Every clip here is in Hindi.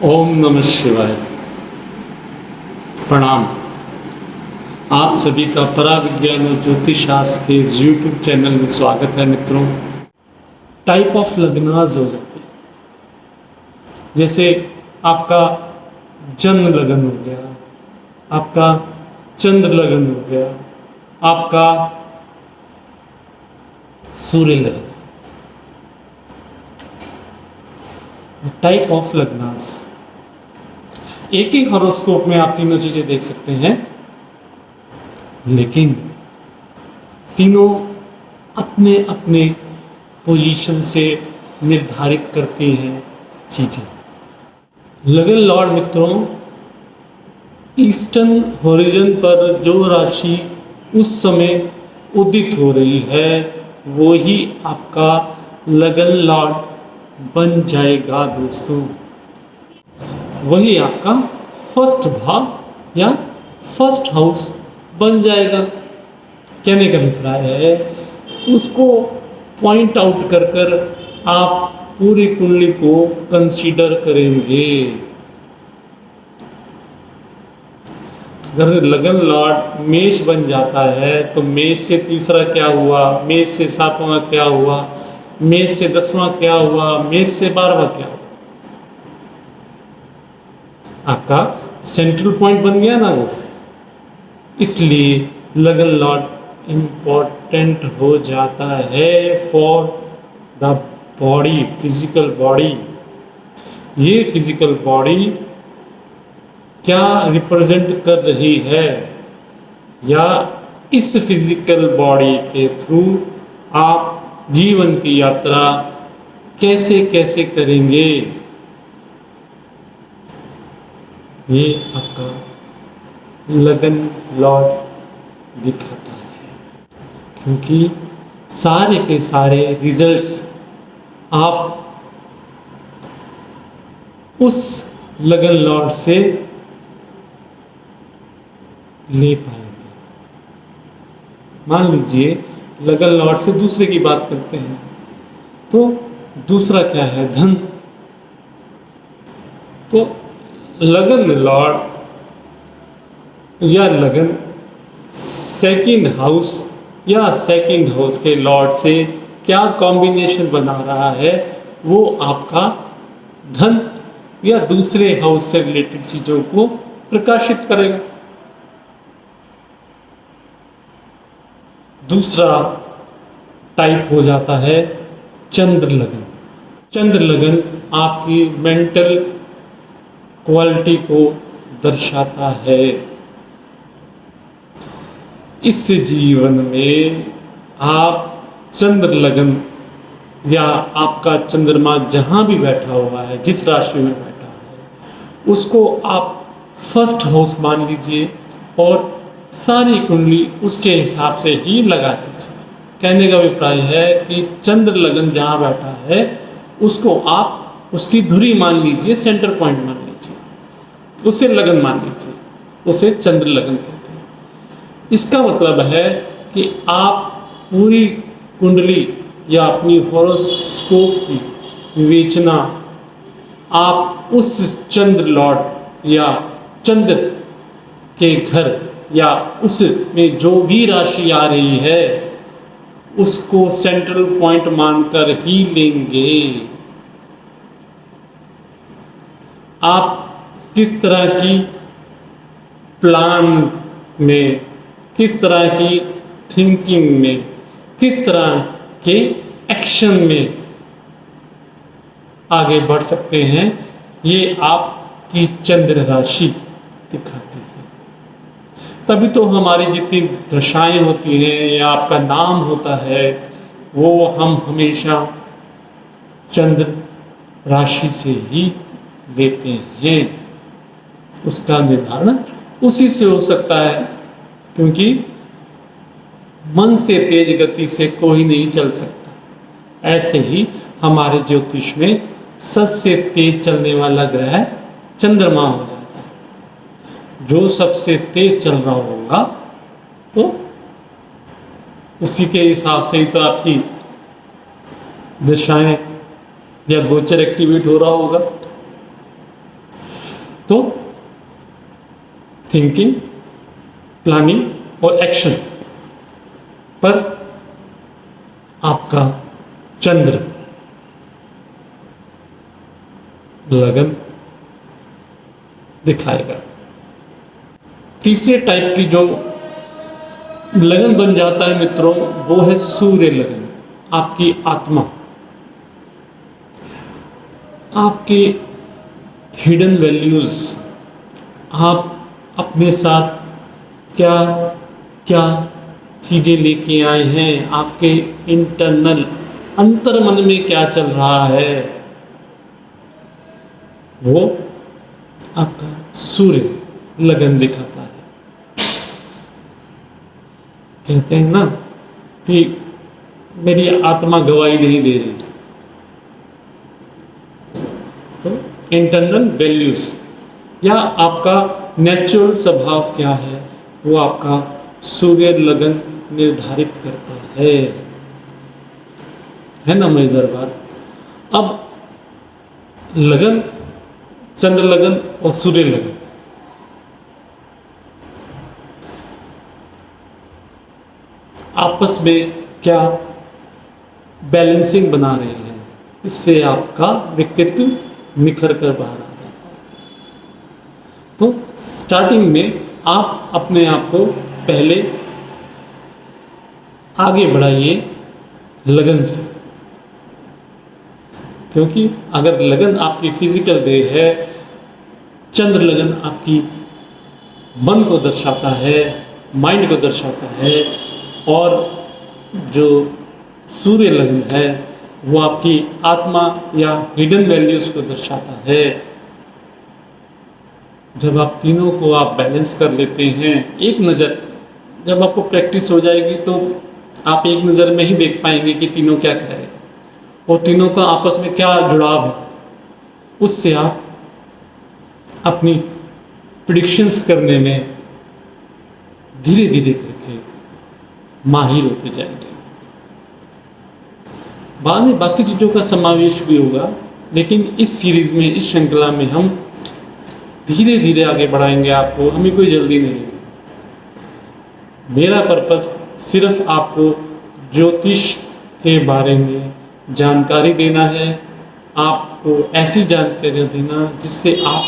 ओम नमः शिवाय। प्रणाम। आप सभी का पराविज्ञान और ज्योतिष शास्त्र के इस यूट्यूब चैनल में स्वागत है मित्रों। टाइप ऑफ लग्नाज हो जाते हैं, जैसे आपका जन्म लगन हो गया, आपका चंद्र लगन हो गया, आपका सूर्य लगन। टाइप ऑफ लग्नाज, एक ही हॉरोस्कोप में आप तीनों चीजें देख सकते हैं, लेकिन तीनों अपने अपने पोजीशन से निर्धारित करती हैं चीजें। लगन लॉर्ड मित्रों, ईस्टर्न होरिजन पर जो राशि उस समय उदित हो रही है वो ही आपका लगन लॉर्ड बन जाएगा दोस्तों। वही आपका फर्स्ट भाव या फर्स्ट हाउस बन जाएगा। कहने का अभिप्राय है, उसको पॉइंट आउट कर कर आप पूरी कुंडली को कंसीडर करेंगे। अगर लगन लॉर्ड मेष बन जाता है तो मेष से तीसरा क्या हुआ, मेष से सातवां क्या हुआ, मेष से 10वां क्या हुआ, मेष से 12वां क्या हुआ, आपका सेंट्रल पॉइंट बन गया ना वो। इसलिए लगन लॉर्ड इम्पोर्टेंट हो जाता है for the body, physical body. ये फिजिकल बॉडी क्या रिप्रेजेंट कर रही है, या इस फिजिकल बॉडी के थ्रू आप जीवन की यात्रा कैसे कैसे करेंगे, ये आपका लगन लॉर्ड दिखाता है। क्योंकि सारे के सारे रिजल्ट्स आप उस लगन लॉर्ड से ले पाएंगे। मान लीजिए लगन लॉर्ड से दूसरे की बात करते हैं, तो दूसरा क्या है, धन। तो लगन लॉर्ड या लगन सेकंड हाउस या सेकंड हाउस के लॉर्ड से क्या कॉम्बिनेशन बना रहा है, वो आपका धन या दूसरे हाउस से रिलेटेड चीजों को प्रकाशित करेगा। दूसरा टाइप हो जाता है चंद्र लगन। चंद्र लगन आपकी मेंटल क्वालिटी को दर्शाता है। इस जीवन में आप चंद्र लगन या आपका चंद्रमा जहां भी बैठा हुआ है, जिस राशि में बैठा है, उसको आप फर्स्ट हाउस मान लीजिए और सारी कुंडली उसके हिसाब से ही लगा दीजिए। कहने का अभिप्राय है कि चंद्र लगन जहां बैठा है उसको आप उसकी धुरी मान लीजिए, सेंटर पॉइंट मान लीजिए, उसे लगन मान लीजिए, उसे चंद्र लगन कहते हैं। इसका मतलब है कि आप पूरी कुंडली या अपनी हॉरोस्कोप की विवेचना आप उस चंद्र लॉर्ड या चंद्र के घर या उसमें जो भी राशि आ रही है उसको सेंट्रल पॉइंट मानकर ही लेंगे। आप किस तरह की प्लान में, किस तरह की थिंकिंग में, किस तरह के एक्शन में आगे बढ़ सकते हैं, ये आपकी चंद्र राशि दिखाती है। तभी तो हमारी जितनी दशाएं होती हैं या आपका नाम होता है, वो हम हमेशा चंद्र राशि से ही लेते हैं। उसका निर्धारण उसी से हो सकता है, क्योंकि मन से तेज गति से कोई नहीं चल सकता। ऐसे ही हमारे ज्योतिष में सबसे तेज चलने वाला ग्रह चंद्रमा हो जाता है। जो सबसे तेज चल रहा होगा तो उसी के हिसाब से ही तो आपकी दशाएं या गोचर एक्टिवेट हो रहा होगा। तो थिंकिंग, प्लानिंग और एक्शन पर आपका चंद्र लगन दिखाएगा। तीसरे टाइप की जो लगन बन जाता है मित्रों, वो है सूर्य लगन। आपकी आत्मा, आपके हिडन वैल्यूज, आप अपने साथ क्या क्या चीज़ें लेके आए हैं, आपके इंटरनल अंतर मन में क्या चल रहा है, वो आपका सूर्य लगन दिखाता है। कहते हैं ना कि मेरी आत्मा गवाही नहीं दे रही, तो इंटरनल वैल्यूज या आपका नेचुरल स्वभाव क्या है, वो आपका सूर्य लगन निर्धारित करता है ना मजेदार बात। अब लगन, चंद्र लगन और सूर्य लगन, आपस में क्या बैलेंसिंग बना रहे हैं, इससे आपका व्यक्तित्व निखर कर बाहर आ जाता है। तो स्टार्टिंग में आप अपने आप को पहले आगे बढ़ाइए लगन से, क्योंकि अगर लगन आपकी फिजिकल देह है, चंद्र लगन आपकी मन को दर्शाता है, माइंड को दर्शाता है, और जो सूर्य लगन है वो आपकी आत्मा या हिडन वैल्यूज को दर्शाता है। जब आप तीनों को आप बैलेंस कर लेते हैं, एक नज़र, जब आपको प्रैक्टिस हो जाएगी तो आप एक नज़र में ही देख पाएंगे कि तीनों क्या कह रहे हैं और तीनों का आपस में क्या जुड़ाव है। उससे आप अपनी प्रेडिक्शंस करने में धीरे धीरे करके माहिर होते जाएंगे। बाद में बाकी चीज़ों का समावेश भी होगा, लेकिन इस सीरीज़ में, इस श्रृंखला में हम धीरे धीरे आगे बढ़ाएंगे आपको, हमें कोई जल्दी नहीं है। मेरा पर्पस सिर्फ आपको ज्योतिष के बारे में जानकारी देना है, आपको ऐसी जानकारियाँ देना जिससे आप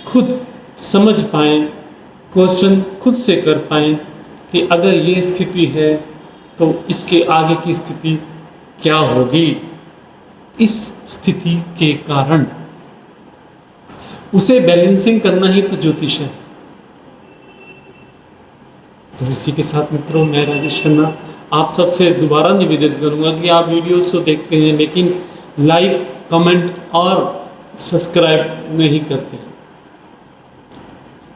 खुद समझ पाएँ, क्वेश्चन खुद से कर पाएँ कि अगर ये स्थिति है तो इसके आगे की स्थिति क्या होगी, इस स्थिति के कारण उसे बैलेंसिंग करना ही तो ज्योतिष है। तो इसी के साथ मित्रों, मैं राजेश खन्ना आप सबसे दोबारा निवेदन करूंगा कि आप वीडियोस तो देखते हैं लेकिन लाइक, कमेंट और सब्सक्राइब नहीं करते।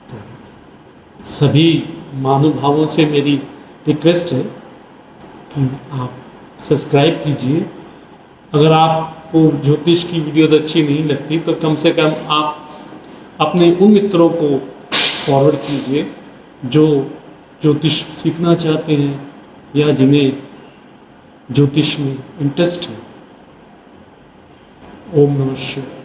तो सभी महानुभावों से मेरी रिक्वेस्ट है कि आप सब्सक्राइब कीजिए। अगर आपको ज्योतिष की वीडियोस अच्छी नहीं लगती तो कम से कम आप अपने उन मित्रों को फॉरवर्ड कीजिए जो ज्योतिष सीखना चाहते हैं या जिन्हें ज्योतिष में इंटरेस्ट है। ओम नमः शिवाय।